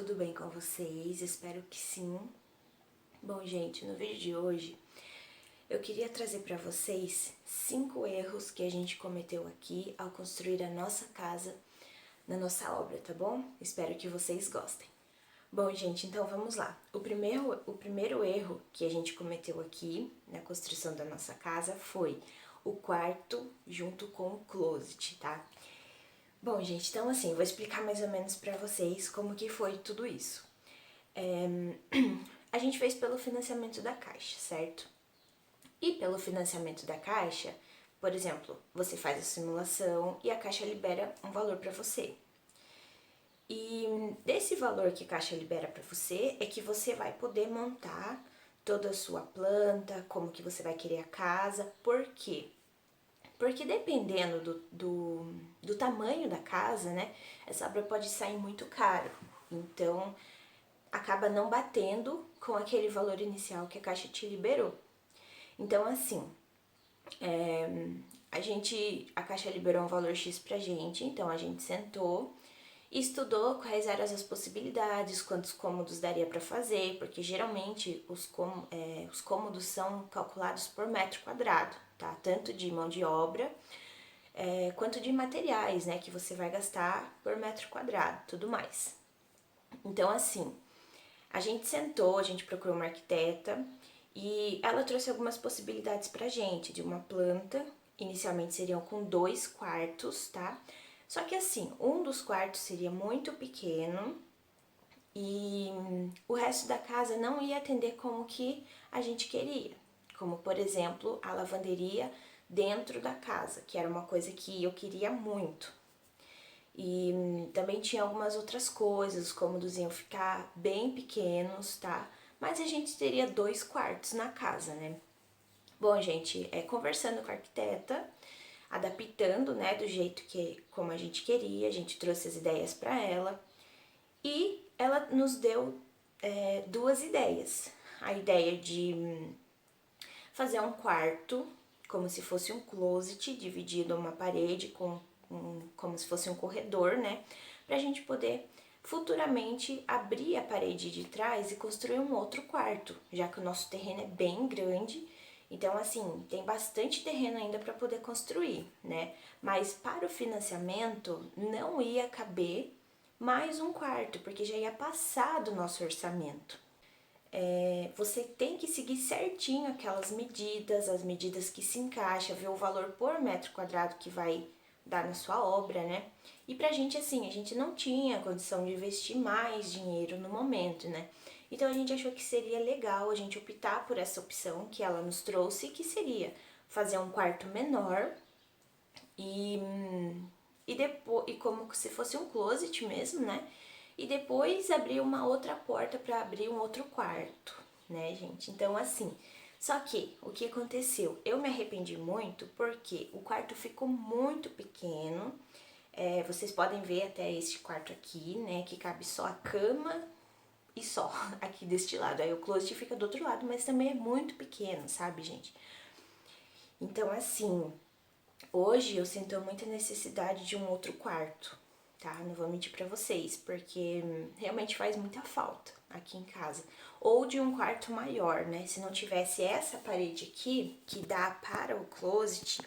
tudo bem com vocês? Espero que sim. Bom, gente, no vídeo de hoje eu queria trazer para vocês 5 erros que a gente cometeu aqui ao construir a nossa casa na nossa obra, tá bom? Espero que vocês gostem. Bom, gente, então vamos lá. O primeiro erro que a gente cometeu aqui na construção da nossa casa foi o quarto junto com o closet, tá? Bom, gente, então assim, vou explicar mais ou menos pra vocês como que foi tudo isso. A gente fez pelo financiamento da Caixa, certo? E pelo financiamento da Caixa, por exemplo, você faz a simulação e a Caixa libera um valor pra você. E desse valor que a Caixa libera pra você é que você vai poder montar toda a sua planta, como que você vai querer a casa. Por quê? Porque dependendo do tamanho da casa, né, essa obra pode sair muito caro. Então, acaba não batendo com aquele valor inicial que a Caixa te liberou. Então, assim, a Caixa liberou um valor X pra gente, então a gente sentou e estudou quais eram as possibilidades, quantos cômodos daria para fazer, porque geralmente os cômodos são calculados por metro quadrado, tá? Tanto de mão de obra quanto de materiais, né, que você vai gastar por metro quadrado, tudo mais. Então, assim, a gente sentou, a gente procurou uma arquiteta e ela trouxe algumas possibilidades pra gente de uma planta. Inicialmente seriam com 2 quartos, tá? Só que assim, um dos quartos seria muito pequeno e o resto da casa não ia atender como que a gente queria. Como, por exemplo, a lavanderia dentro da casa, que era uma coisa que eu queria muito. E também tinha algumas outras coisas, os cômodos iam ficar bem pequenos, tá? Mas a gente teria 2 quartos na casa, né? Bom, gente, conversando com a arquiteta, adaptando, né, do jeito que, como a gente queria, a gente trouxe as ideias para ela e ela nos deu 2 ideias. A ideia de fazer um quarto, como se fosse um closet, dividido uma parede como se fosse um corredor, né? Pra gente poder futuramente abrir a parede de trás e construir um outro quarto, já que o nosso terreno é bem grande. Então, assim, tem bastante terreno ainda para poder construir, né? Mas para o financiamento não ia caber mais um quarto, porque já ia passar do nosso orçamento. Você tem que seguir certinho aquelas medidas, as medidas que se encaixa, ver o valor por metro quadrado que vai dar na sua obra, né? E pra gente, assim, a gente não tinha condição de investir mais dinheiro no momento, né? Então a gente achou que seria legal a gente optar por essa opção que ela nos trouxe, que seria fazer um quarto menor e como se fosse um closet mesmo, né? E depois abrir uma outra porta para abrir um outro quarto, né, gente? Então, assim, só que o que aconteceu? Eu me arrependi muito porque o quarto ficou muito pequeno. Vocês podem ver até este quarto aqui, né? Que cabe só a cama e só aqui deste lado. Aí o closet fica do outro lado, mas também é muito pequeno, sabe, gente? Então, assim, hoje eu sinto muita necessidade de um outro quarto, tá? Não vou mentir pra vocês, porque realmente faz muita falta aqui em casa. Ou de um quarto maior, né? Se não tivesse essa parede aqui, que dá para o closet,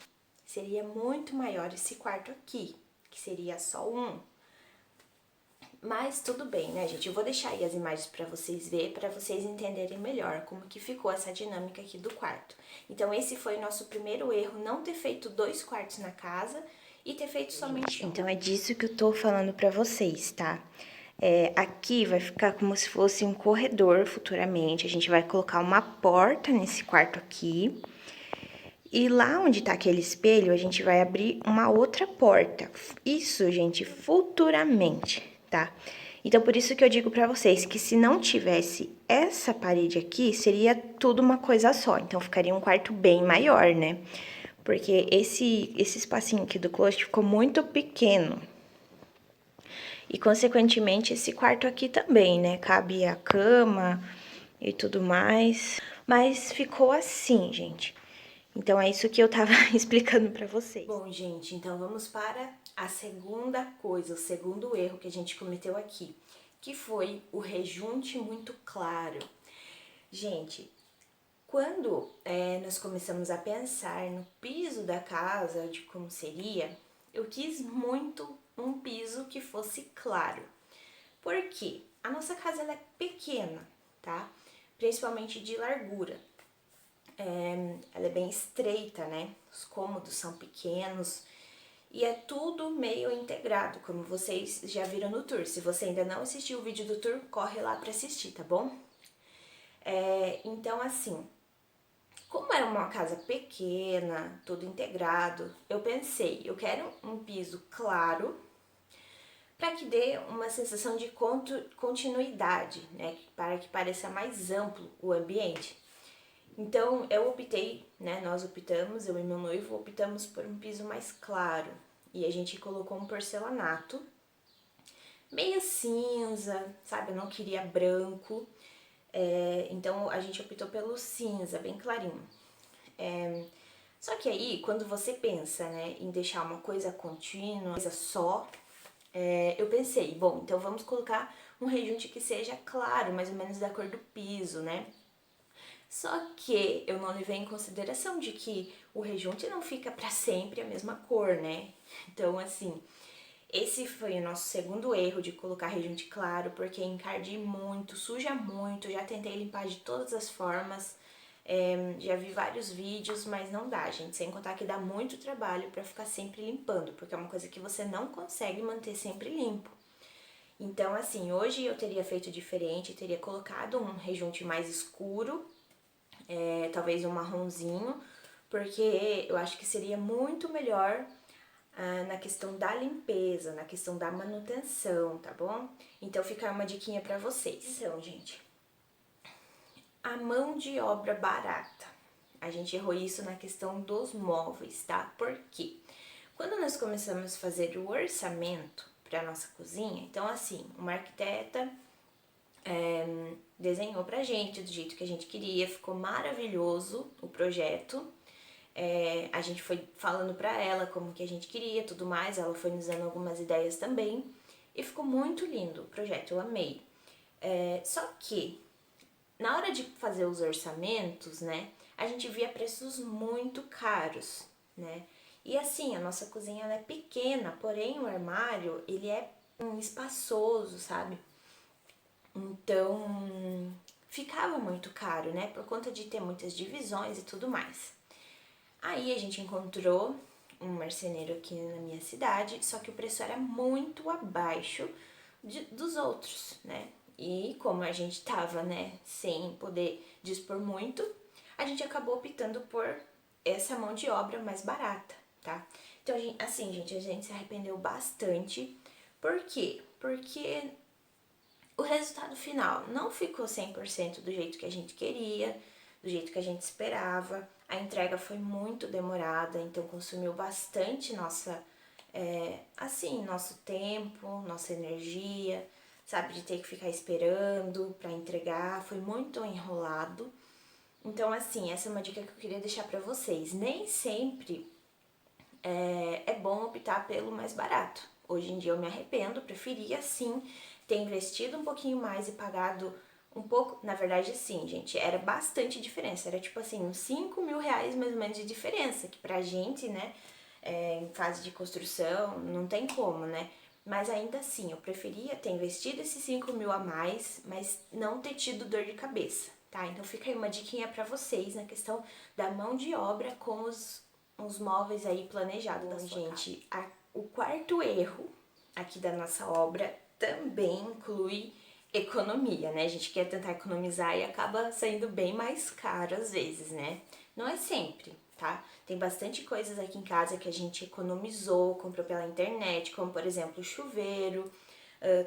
seria muito maior esse quarto aqui, que seria só um. Mas tudo bem, né, gente? Eu vou deixar aí as imagens pra vocês verem, pra vocês entenderem melhor como que ficou essa dinâmica aqui do quarto. Então, esse foi o nosso primeiro erro, não ter feito 2 quartos na casa e ter feito somente um. Então, é disso que eu tô falando pra vocês, tá? Aqui vai ficar como se fosse um corredor futuramente. A gente vai colocar uma porta nesse quarto aqui. E lá onde tá aquele espelho, a gente vai abrir uma outra porta. Isso, gente, futuramente, tá? Então, por isso que eu digo pra vocês que se não tivesse essa parede aqui, seria tudo uma coisa só. Então, ficaria um quarto bem maior, né? Porque esse espacinho aqui do closet ficou muito pequeno. E, consequentemente, esse quarto aqui também, né? Cabe a cama e tudo mais. Mas ficou assim, gente. Então, é isso que eu tava explicando pra vocês. Bom, gente, então vamos para a segunda coisa, o segundo erro que a gente cometeu aqui, que foi o rejunte muito claro. Gente, quando nós começamos a pensar no piso da casa, de como seria, eu quis muito um piso que fosse claro. Por quê? A nossa casa ela é pequena, tá? Principalmente de largura. Ela é bem estreita, né? Os cômodos são pequenos e é tudo meio integrado, como vocês já viram no tour. Se você ainda não assistiu o vídeo do tour, corre lá pra assistir, tá bom? Então, assim, como era uma casa pequena, tudo integrado, eu pensei, eu quero um piso claro para que dê uma sensação de continuidade, né? Para que pareça mais amplo o ambiente. Então eu optei, né? Nós optamos, eu e meu noivo optamos por um piso mais claro e a gente colocou um porcelanato meio cinza, sabe? Eu não queria branco, então a gente optou pelo cinza, bem clarinho. Só que aí, quando você pensa, né, em deixar uma coisa contínua, coisa só, eu pensei, bom, então vamos colocar um rejunte que seja claro, mais ou menos da cor do piso, né? Só que eu não levei em consideração de que o rejunte não fica para sempre a mesma cor, né? Então, assim, esse foi o nosso segundo erro de colocar rejunte claro, porque encarde muito, suja muito, já tentei limpar de todas as formas, já vi vários vídeos, mas não dá, gente. Sem contar que dá muito trabalho pra ficar sempre limpando, porque é uma coisa que você não consegue manter sempre limpo. Então, assim, hoje eu teria feito diferente, teria colocado um rejunte mais escuro, talvez um marronzinho, porque eu acho que seria muito melhor na questão da limpeza, na questão da manutenção, tá bom? Então fica uma diquinha pra vocês. Então, gente, a mão de obra barata. A gente errou isso na questão dos móveis, tá? Por quê? Quando nós começamos a fazer o orçamento para nossa cozinha, então assim, uma arquiteta desenhou pra gente do jeito que a gente queria, ficou maravilhoso o projeto. A gente foi falando pra ela como que a gente queria, tudo mais, ela foi nos dando algumas ideias também, e ficou muito lindo o projeto, eu amei. Só que, na hora de fazer os orçamentos, né, a gente via preços muito caros, né, e assim, a nossa cozinha ela é pequena, porém o armário, ele é espaçoso, sabe? Então, ficava muito caro, né, por conta de ter muitas divisões e tudo mais. Aí a gente encontrou um marceneiro aqui na minha cidade, só que o preço era muito abaixo dos outros, né? E como a gente tava, né, sem poder dispor muito, a gente acabou optando por essa mão de obra mais barata, tá? Então, assim, gente, a gente se arrependeu bastante. Por quê? Porque o resultado final não ficou 100% do jeito que a gente queria, do jeito que a gente esperava. A entrega foi muito demorada, então consumiu bastante nosso tempo, nossa energia, sabe, de ter que ficar esperando para entregar, foi muito enrolado. Então, assim, essa é uma dica que eu queria deixar para vocês. Nem sempre é bom optar pelo mais barato. Hoje em dia eu me arrependo, preferia sim ter investido um pouquinho mais e pagado um pouco. Na verdade, sim, gente, era bastante diferença. Era tipo assim, uns 5 mil reais mais ou menos de diferença, que pra gente, né, em fase de construção, não tem como, né? Mas ainda assim, eu preferia ter investido esses 5 mil a mais, mas não ter tido dor de cabeça, tá? Então fica aí uma diquinha pra vocês na questão da mão de obra com os móveis aí planejados da sua gente. O quarto erro aqui da nossa obra também inclui economia, né? A gente quer tentar economizar e acaba saindo bem mais caro às vezes, né? Não é sempre, tá? Tem bastante coisas aqui em casa que a gente economizou, comprou pela internet, como por exemplo chuveiro,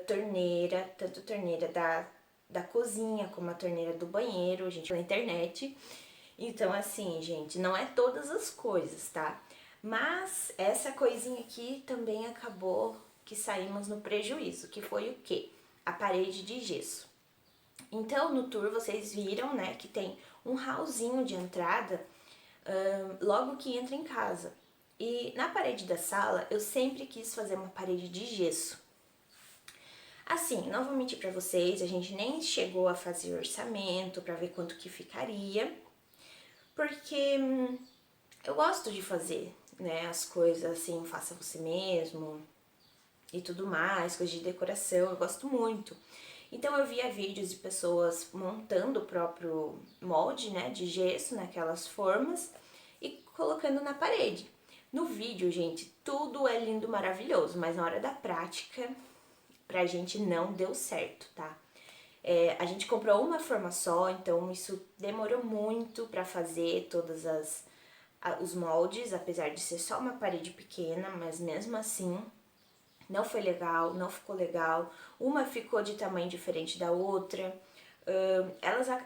torneira, tanto torneira da cozinha como a torneira do banheiro, a gente pela internet. Então, assim, gente, não é todas as coisas, tá? Mas essa coisinha aqui também acabou que saímos no prejuízo, que foi o quê? A parede de gesso. Então, no tour vocês viram, né, que tem um hallzinho de entrada logo que entra em casa. E na parede da sala, eu sempre quis fazer uma parede de gesso. Assim, não vou mentir pra vocês, a gente nem chegou a fazer orçamento pra ver quanto que ficaria, porque eu gosto de fazer, né, as coisas assim, faça você mesmo e tudo mais, coisas de decoração, eu gosto muito. Então eu via vídeos de pessoas montando o próprio molde, né, de gesso naquelas formas e colocando na parede. No vídeo, gente, tudo é lindo, maravilhoso, mas na hora da prática, pra gente não deu certo, tá? A gente comprou uma forma só, então isso demorou muito pra fazer todas os moldes, apesar de ser só uma parede pequena, mas mesmo assim não foi legal, não ficou legal. Uma ficou de tamanho diferente da outra.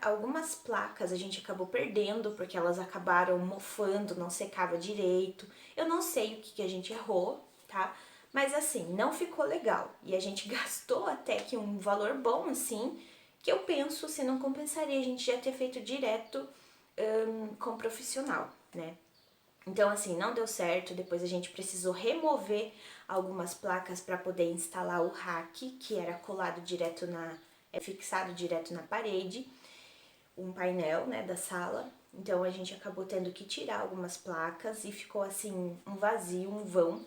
Algumas placas a gente acabou perdendo porque elas acabaram mofando, não secava direito. Eu não sei o que a gente errou, tá? Mas assim, não ficou legal. E a gente gastou até que um valor bom assim, que eu penso se não compensaria a gente já ter feito direto com profissional, né? Então, assim, não deu certo. Depois a gente precisou remover algumas placas para poder instalar o rack, que era colado direto fixado direto na parede, um painel, né, da sala. Então a gente acabou tendo que tirar algumas placas e ficou assim um vazio, um vão.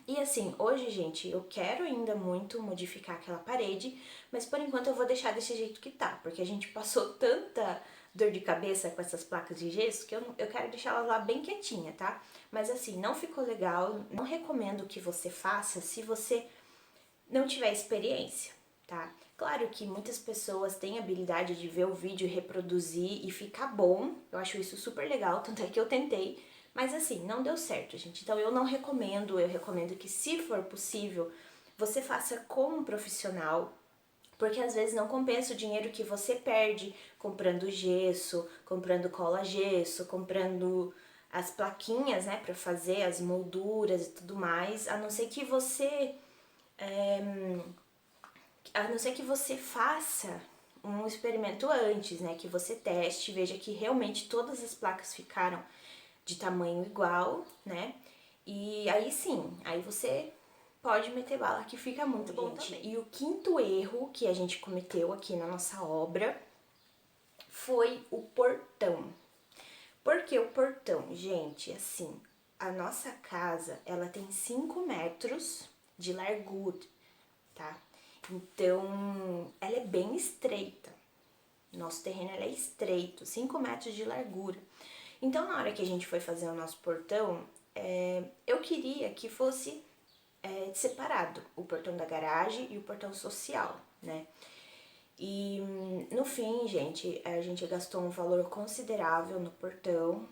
E assim, hoje, gente, eu quero ainda muito modificar aquela parede, mas por enquanto eu vou deixar desse jeito que tá, porque a gente passou tanta dor de cabeça com essas placas de gesso que eu quero deixar elas lá bem quietinha, tá? Mas assim, não ficou legal, não recomendo que você faça se você não tiver experiência, tá? Claro que muitas pessoas têm habilidade de ver o vídeo e reproduzir e ficar bom, eu acho isso super legal, tanto é que eu tentei, mas assim, não deu certo, gente. Então eu não recomendo, eu recomendo que se for possível, você faça com um profissional, porque às vezes não compensa o dinheiro que você perde comprando gesso, comprando cola gesso, comprando as plaquinhas, né, para fazer as molduras e tudo mais, a não ser que você faça um experimento antes, né, que você teste, veja que realmente todas as placas ficaram de tamanho igual, né? E aí sim, aí você pode meter bala que fica muito bom também. E o quinto erro que a gente cometeu aqui na nossa obra foi o portão. Por que o portão? Gente, assim, a nossa casa, ela tem 5 metros de largura, tá? Então, ela é bem estreita. Nosso terreno é estreito, 5 metros de largura. Então, na hora que a gente foi fazer o nosso portão, eu queria que fosse separado o portão da garagem e o portão social, né? E no fim, gente, a gente gastou um valor considerável no portão.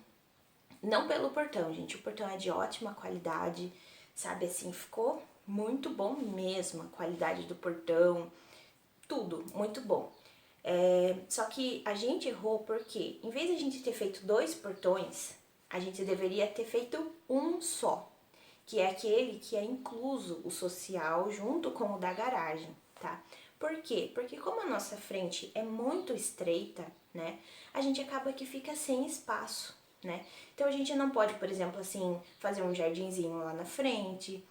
Não pelo portão, gente, o portão é de ótima qualidade, sabe assim, ficou muito bom mesmo, a qualidade do portão, tudo muito bom. Só que a gente errou porque, em vez de a gente ter feito 2 portões, a gente deveria ter feito um só, que é aquele que é incluso o social junto com o da garagem, tá? Por quê? Porque como a nossa frente é muito estreita, né, a gente acaba que fica sem espaço, né? Então a gente não pode, por exemplo, assim, fazer um jardinzinho lá na frente.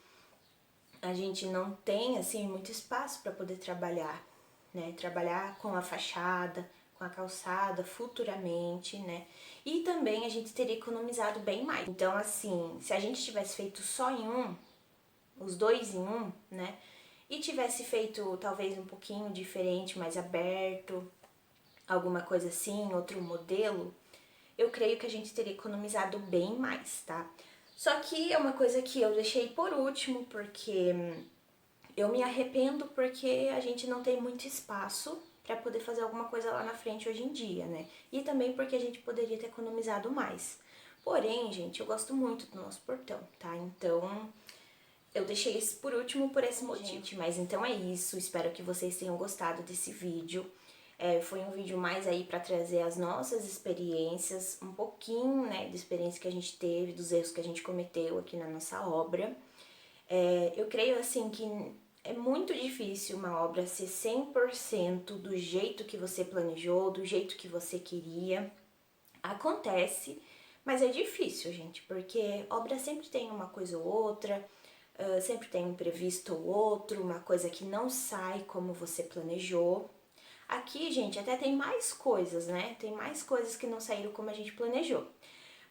A gente não tem assim muito espaço para poder trabalhar, né? Trabalhar com a fachada, com a calçada futuramente, né? E também a gente teria economizado bem mais. Então, assim, se a gente tivesse feito só em um, os dois em um, né? E tivesse feito talvez um pouquinho diferente, mais aberto, alguma coisa assim, outro modelo, eu creio que a gente teria economizado bem mais, tá? Só que é uma coisa que eu deixei por último, porque eu me arrependo porque a gente não tem muito espaço para poder fazer alguma coisa lá na frente hoje em dia, né? E também porque a gente poderia ter economizado mais. Porém, gente, eu gosto muito do nosso portão, tá? Então, eu deixei isso por último por esse motivo. Gente, mas então é isso. Espero que vocês tenham gostado desse vídeo. Foi um vídeo mais aí para trazer as nossas experiências, um pouquinho, né, da experiência que a gente teve, dos erros que a gente cometeu aqui na nossa obra. Eu creio, assim, que é muito difícil uma obra ser 100% do jeito que você planejou, do jeito que você queria. Acontece, mas é difícil, gente, porque obra sempre tem uma coisa ou outra, sempre tem um imprevisto ou outro, uma coisa que não sai como você planejou. Aqui, gente, até tem mais coisas, né? Tem mais coisas que não saíram como a gente planejou.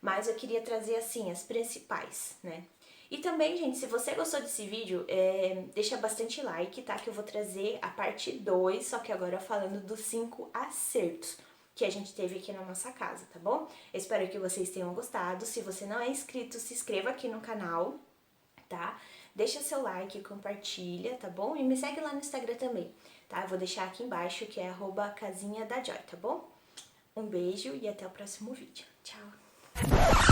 Mas eu queria trazer, assim, as principais, né? E também, gente, se você gostou desse vídeo, deixa bastante like, tá? Que eu vou trazer a parte 2, só que agora falando dos 5 acertos que a gente teve aqui na nossa casa, tá bom? Eu espero que vocês tenham gostado. Se você não é inscrito, se inscreva aqui no canal, tá? Deixa seu like, compartilha, tá bom? E me segue lá no Instagram também, tá? Eu vou deixar aqui embaixo, que é @casinha da Joy, tá bom? Um beijo e até o próximo vídeo. Tchau!